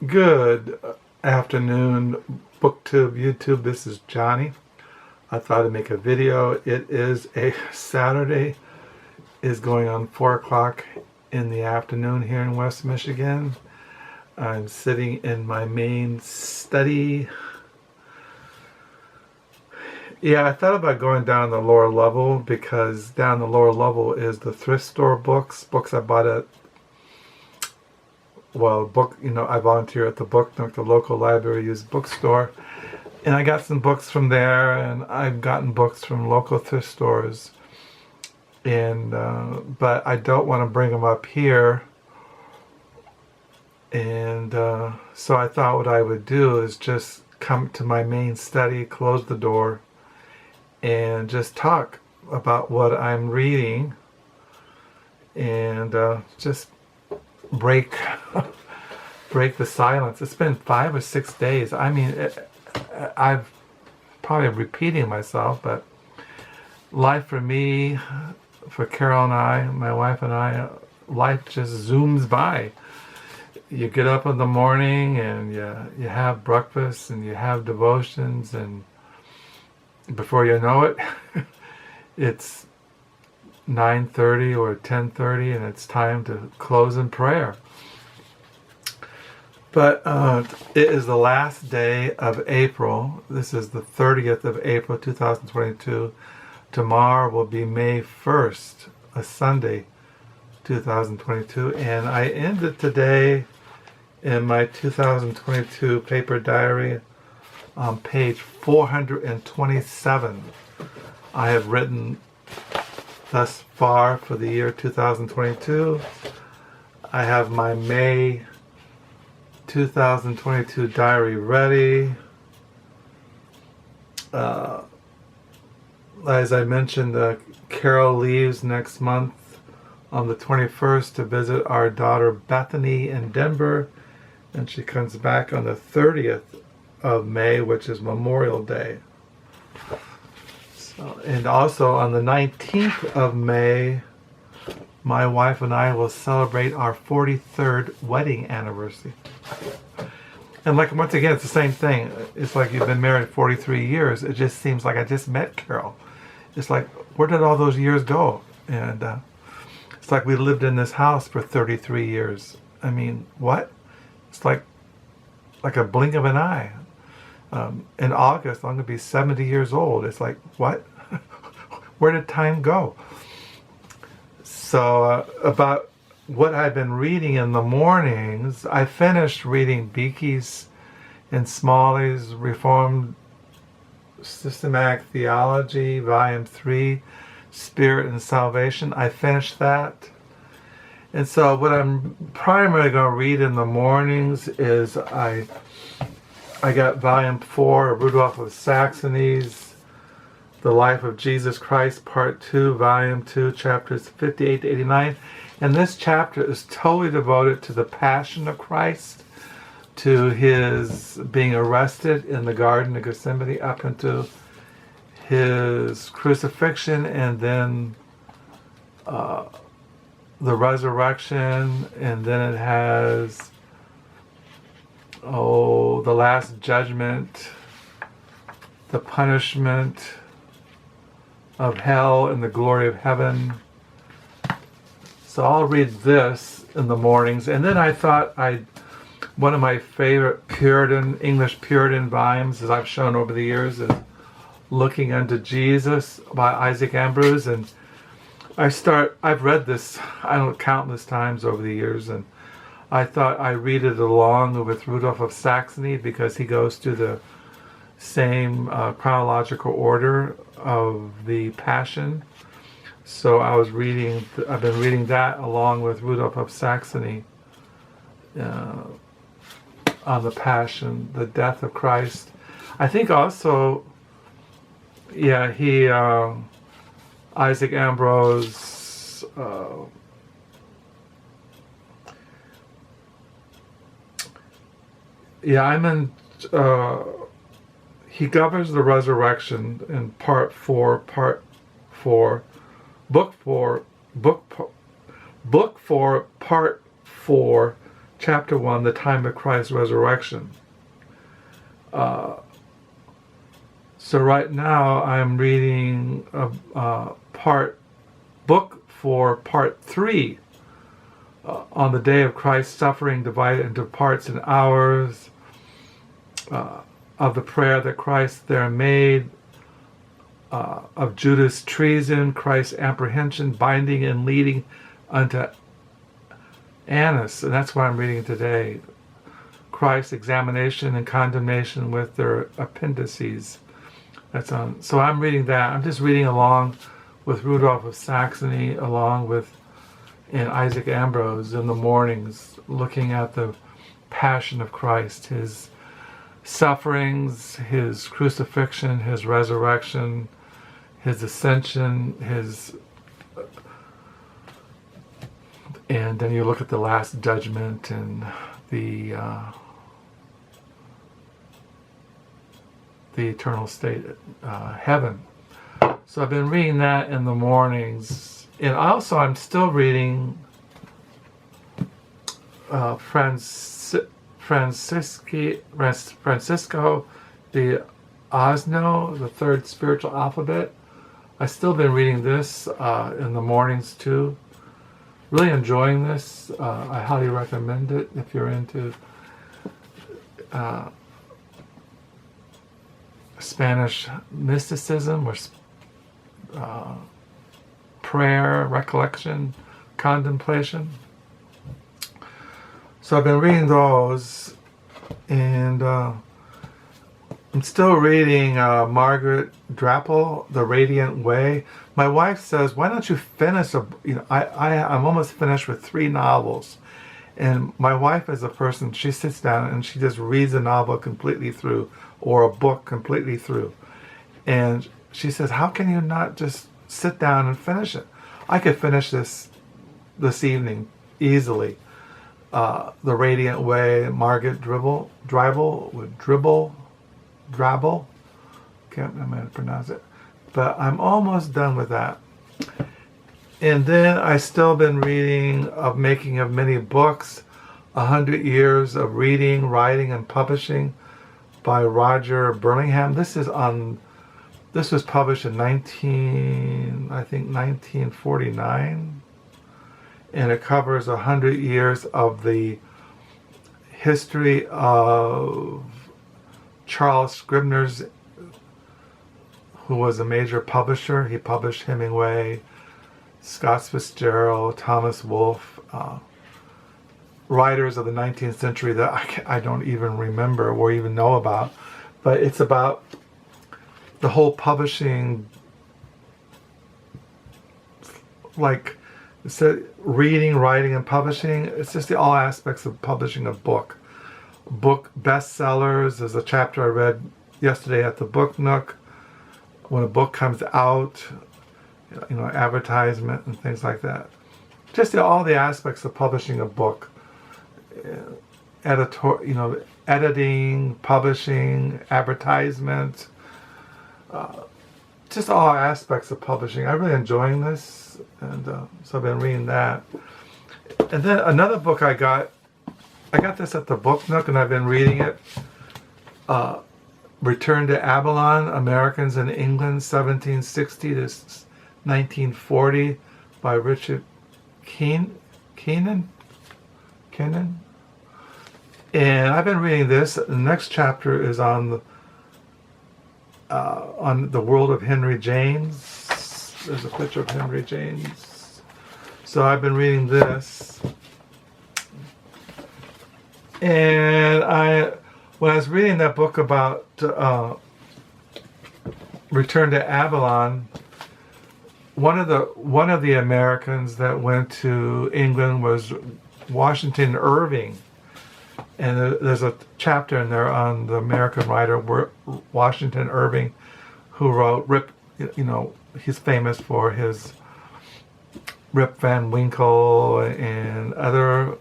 Good afternoon, BookTube, YouTube. This is Johnny. I thought I'd make a video. It is a Saturday. It's going on 4 o'clock in the afternoon here in West Michigan. I'm sitting in my main study. Yeah, I thought about going down the lower level because down the lower level is the thrift store books I bought at I volunteer at the Book Nook, the local library used bookstore, and I got some books from there, and I've gotten books from local thrift stores, and but I don't want to bring them up here, and so I thought what I would do is just come to my main study, close the door, and just talk about what I'm reading, and just break the silence. It's been 5 or 6 days. I mean, I've probably repeating myself, but life for me, for Carol and I, my wife and I, life just zooms by. You get up in the morning and you have breakfast and you have devotions, and before you know it, it's 9:30 or 10:30, and it's time to close in prayer. But it is the last day of April. This is the 30th of April, 2022. Tomorrow will be May 1st, a Sunday, 2022. And I ended today in my 2022 paper diary on page 427. I have written thus far for the year 2022. I have my May 2022 diary ready. As I mentioned, Carol leaves next month on the 21st to visit our daughter Bethany in Denver, and she comes back on the 30th of May, which is Memorial Day. And also on the 19th of May, my wife and I will celebrate our 43rd wedding anniversary. And once again, it's the same thing. It's like you've been married 43 years. It just seems like I just met Carol. It's like, where did all those years go? And it's like we lived in this house for 33 years. I mean, what? It's like a blink of an eye. In August, I'm going to be 70 years old. It's like, what? Where did time go? So about what I've been reading in the mornings, I finished reading Beeke's and Smalley's Reformed Systematic Theology, Volume 3, Spirit and Salvation. I finished that. And so what I'm primarily going to read in the mornings is I got Volume 4 of Ludolph of Saxony's The Life of Jesus Christ, Part 2, Volume 2, Chapters 58 to 89. And this chapter is totally devoted to the Passion of Christ, to his being arrested in the Garden of Gethsemane up into his crucifixion, and then the resurrection, and then it has the Last Judgment, the punishment of hell and the glory of heaven. So I'll read this in the mornings, and then I thought one of my favorite English Puritan volumes, as I've shown over the years, is Looking Unto Jesus by Isaac Ambrose, and I've read this countless times over the years, and I thought I read it along with Ludolph of Saxony because he goes through the same chronological order of the Passion. So I've been reading that along with Ludolph of Saxony on the Passion, the death of Christ. I think also, Isaac Ambrose, he governs the resurrection in Part 4, Book 4, Part 4, chapter 1, the time of Christ's resurrection. So right now I'm reading book 4, part 3, on the day of Christ's suffering, divided into parts and hours, of the prayer that Christ there made, of Judas' treason, Christ's apprehension, binding and leading unto Annas, and that's what I'm reading today. Christ's examination and condemnation with their appendices. That's on. So I'm reading that. I'm just reading along with Ludolph of Saxony, along with and Isaac Ambrose in the mornings, looking at the passion of Christ, his sufferings, his crucifixion, his resurrection, his ascension, and then you look at the last judgment and the eternal state, heaven. So I've been reading that in the mornings, and also I'm still reading Francisco de Osuna, the Third Spiritual Alphabet. I've still been reading this in the mornings too. Really enjoying this. I highly recommend it if you're into Spanish mysticism or prayer, recollection, contemplation. So I've been reading those, and I'm still reading Margaret Drabble, The Radiant Way. My wife says, "Why don't you finish I'm almost finished with 3 novels." And my wife is a person, she sits down and she just reads a novel completely through, or a book completely through. And she says, "How can you not just sit down and finish it?" I could finish this evening easily. The Radiant Way, Margaret Drabble. Can't remember how to pronounce it. But I'm almost done with that. And then I still been reading Of Making of Many Books, 100 Years of Reading, Writing, and Publishing by Roger Burlingame. This was published in 1949. And it covers 100 years of the history of Charles Scribner's, who was a major publisher. He published Hemingway, Scott Fitzgerald, Thomas Wolfe, writers of the 19th century that I don't even remember or even know about. But it's about the whole publishing, like so reading, writing, and publishing. It's just all aspects of publishing a book. Book bestsellers. There's a chapter I read yesterday at the Book Nook. When a book comes out, advertisement and things like that. Just all the aspects of publishing a book. Editing, publishing, advertisement. Just all aspects of publishing. I'm really enjoying this, and so I've been reading that. And then another book I got this at the Book Nook, and I've been reading it. Return to Albion-Americans in England, 1760 to 1940, by Richard Kenin. And I've been reading this. The next chapter is on the world of Henry James. There's a picture of Henry James. So I've been reading this. And when I was reading that book about Return to Avalon, one of the Americans that went to England was Washington Irving, and there's a chapter in there on the American writer Washington Irving, who wrote he's famous for his Rip Van Winkle and other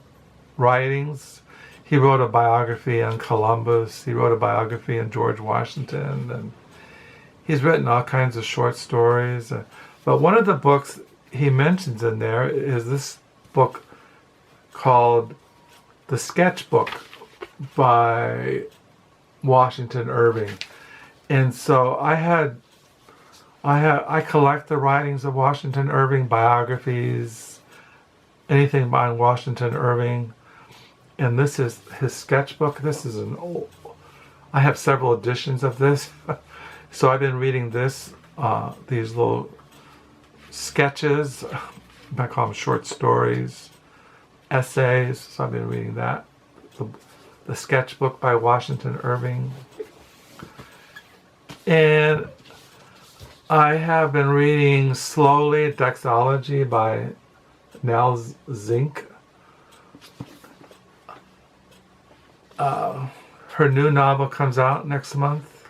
writings. He wrote a biography on Columbus. He wrote a biography on George Washington, and he's written all kinds of short stories. But one of the books he mentions in there is this book called the sketchbook by Washington Irving. And so I collect the writings of Washington Irving, biographies, anything by Washington Irving. And this is his sketchbook. This is I have several editions of this. So I've been reading these little sketches. I call them short stories, essays. So I've been reading that. The sketchbook by Washington Irving. And I have been reading slowly Doxology by Nell Zink. Her new novel comes out next month,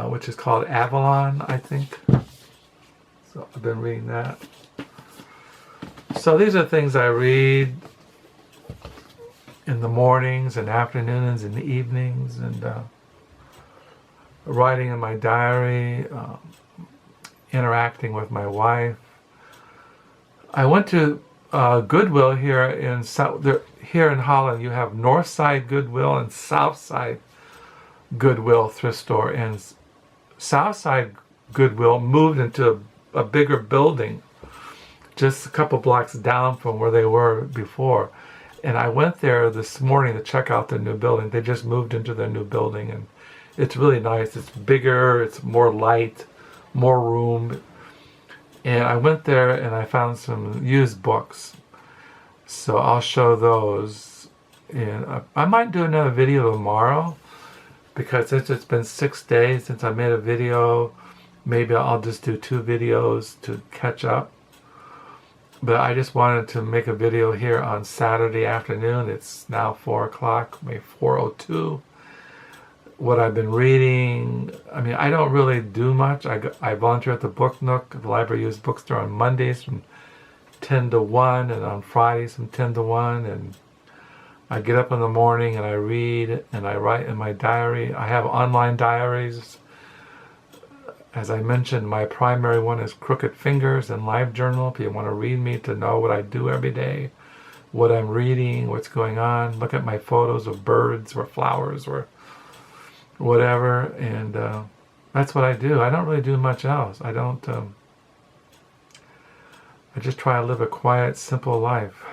which is called Avalon, I think. So I've been reading that. So these are things I read in the mornings and afternoons and the evenings, and writing in my diary, interacting with my wife. I went to Goodwill here in Holland. You have North Side Goodwill and South Side Goodwill thrift store, and South Side Goodwill moved into a bigger building just a couple blocks down from where they were before. And I went there this morning to check out their new building. They just moved into their new building, and it's really nice. It's bigger, it's more light, more room. And I went there and I found some used books. So I'll show those. And I might do another video tomorrow, because since it's been 6 days since I made a video, maybe I'll just do 2 videos to catch up. But I just wanted to make a video here on Saturday afternoon. It's now 4 o'clock, maybe 4:02. What I've been reading. I mean, I don't really do much. I volunteer at the Book Nook, the Library Used Bookstore, on Mondays from 10 to 1, and on Fridays from 10 to 1. And I get up in the morning and I read and I write in my diary. I have online diaries. As I mentioned, my primary one is Crooked Fingers and Live Journal. If you want to read me to know what I do every day, what I'm reading, what's going on, look at my photos of birds or flowers or whatever, and that's what I do. I don't really do much else. I don't. I just try to live a quiet, simple life.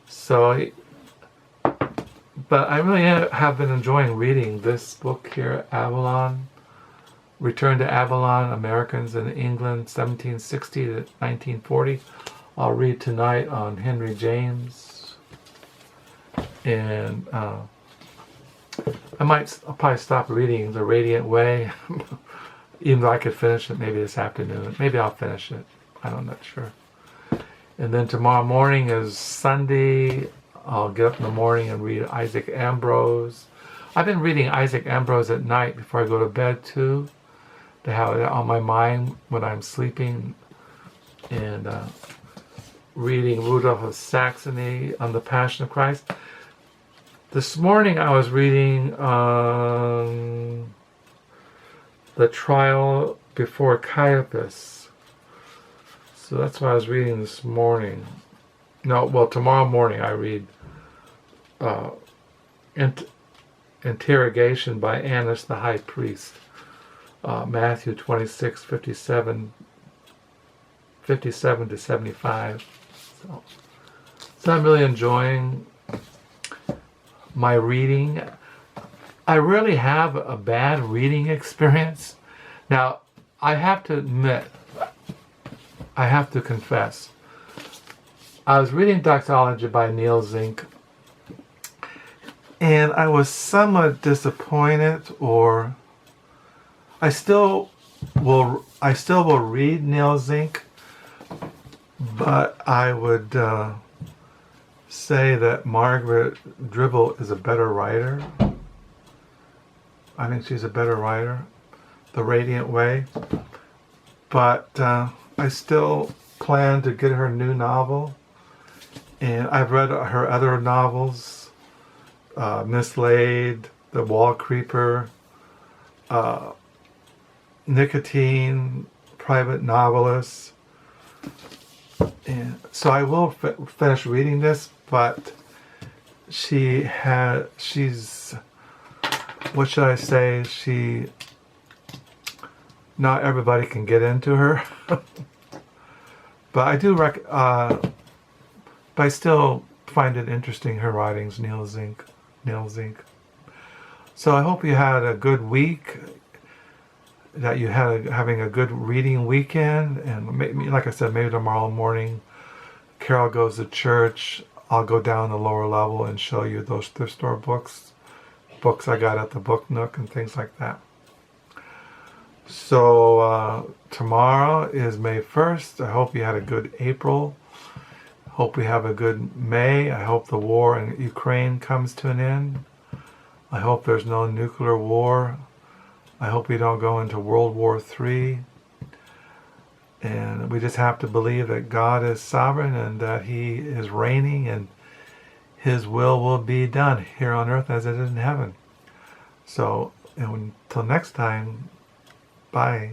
So, but I really have been enjoying reading this book here, Avalon. Return to Albion-Americans in England, 1760 to 1940. I'll read tonight on Henry James. And I'll probably stop reading The Radiant Way, even though I could finish it maybe this afternoon. Maybe I'll finish it. I'm not sure. And then tomorrow morning is Sunday. I'll get up in the morning and read Isaac Ambrose. I've been reading Isaac Ambrose at night before I go to bed too, to have it on my mind when I'm sleeping. And reading Ludolph of Saxony on the Passion of Christ. This morning I was reading the trial before Caiaphas. So that's what I was reading this morning. No, well, tomorrow morning I read Interrogation by Annas the High Priest. Matthew 26, 57 to 75. So I'm really enjoying my reading. I really have a bad reading experience. Now, I have to admit, I have to confess, I was reading Doxology by Nell Zink, and I was somewhat disappointed, or I still will read Nell Zink, but I would say that Margaret Drabble is a better writer. I think she's a better writer, The Radiant Way. But I still plan to get her new novel. And I've read her other novels, Mislaid, The Wall Creeper, Nicotine, Private Novelist. And so I will finish reading this, but she's, what should I say? Not everybody can get into her. But I do but I still find it interesting, her writings, Nell Zink. So I hope you had a good week, that you had having a good reading weekend, and maybe, like I said, maybe tomorrow morning Carol goes to church, I'll go down the lower level and show you those thrift store books I got at the Book Nook and things like that. So tomorrow is May 1st. I hope you had a good April. Hope we have a good May. I hope the war in Ukraine comes to an end. I hope there's no nuclear war. I hope we don't go into World War III. And we just have to believe that God is sovereign and that He is reigning and His will be done here on earth as it is in heaven. So until next time, bye.